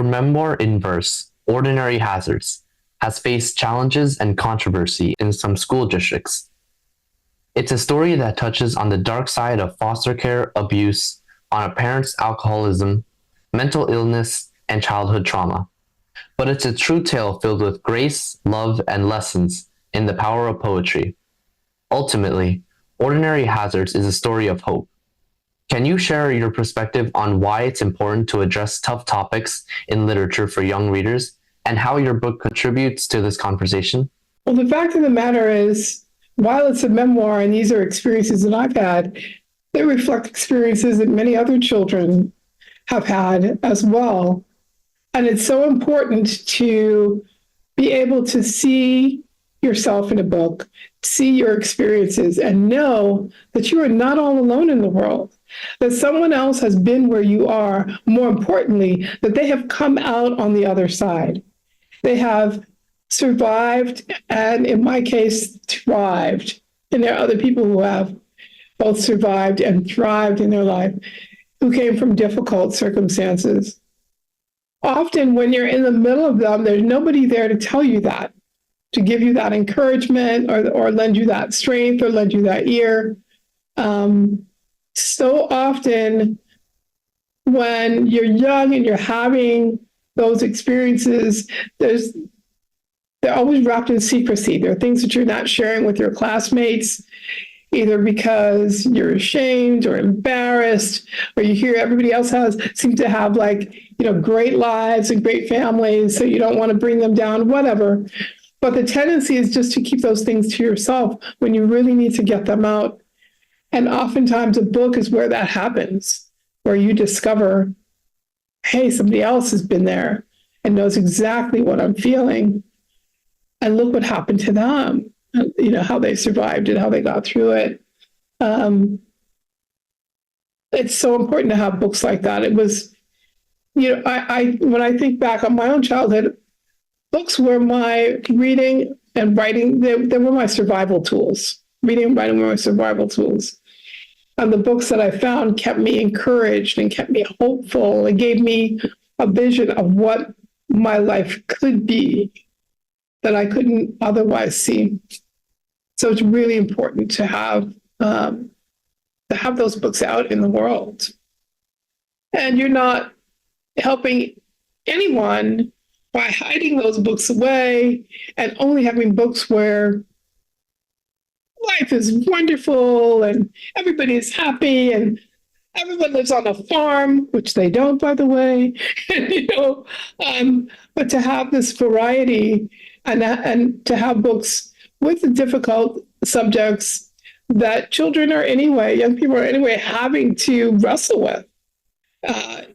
Your memoir in verse, Ordinary Hazards, has faced challenges and controversy in some school districts. It's a story that touches on the dark side of foster care, abuse, on a parent's alcoholism, mental illness, and childhood trauma. But it's a true tale filled with grace, love, and lessons in the power of poetry. Ultimately, Ordinary Hazards is a story of hope. Can you share your perspective on why it's important to address tough topics in literature for young readers and how your book contributes to this conversation? Well, the fact of the matter is, while it's a memoir and these are experiences that I've had, they reflect experiences that many other children have had as well. And it's so important to be able to see yourself in a book, see your experiences, and know that you are not all alone in the world, that someone else has been where you are. More importantly, that they have come out on the other side. They have survived, and in my case, thrived. And there are other people who have both survived and thrived in their life, who came from difficult circumstances. Often when you're in the middle of them, there's nobody there to tell you that, to give you that encouragement or lend you that strength or lend you that ear. So often when you're young and you're having those experiences, they're always wrapped in secrecy. There are things that you're not sharing with your classmates, either because you're ashamed or embarrassed, or you hear everybody else seems to have great lives and great families, so you don't want to bring them down, whatever. But the tendency is just to keep those things to yourself when you really need to get them out. And oftentimes a book is where that happens, where you discover, hey, somebody else has been there and knows exactly what I'm feeling. And look what happened to them, how they survived it, how they got through it. It's so important to have books like that. It was, I when I think back on my own childhood, books were my reading and writing. They were my survival tools. Reading and writing were my survival tools. And the books that I found kept me encouraged and kept me hopeful and gave me a vision of what my life could be that I couldn't otherwise see. So it's really important to have those books out in the world. And you're not helping anyone by hiding those books away and only having books where life is wonderful and everybody is happy and everyone lives on a farm, which they don't, by the way. But to have this variety and to have books with the difficult subjects that children are anyway, young people are anyway having to wrestle with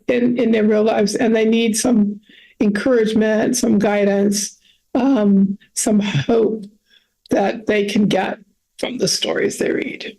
in their real lives, and they need some encouragement, some guidance, some hope that they can get from the stories they read.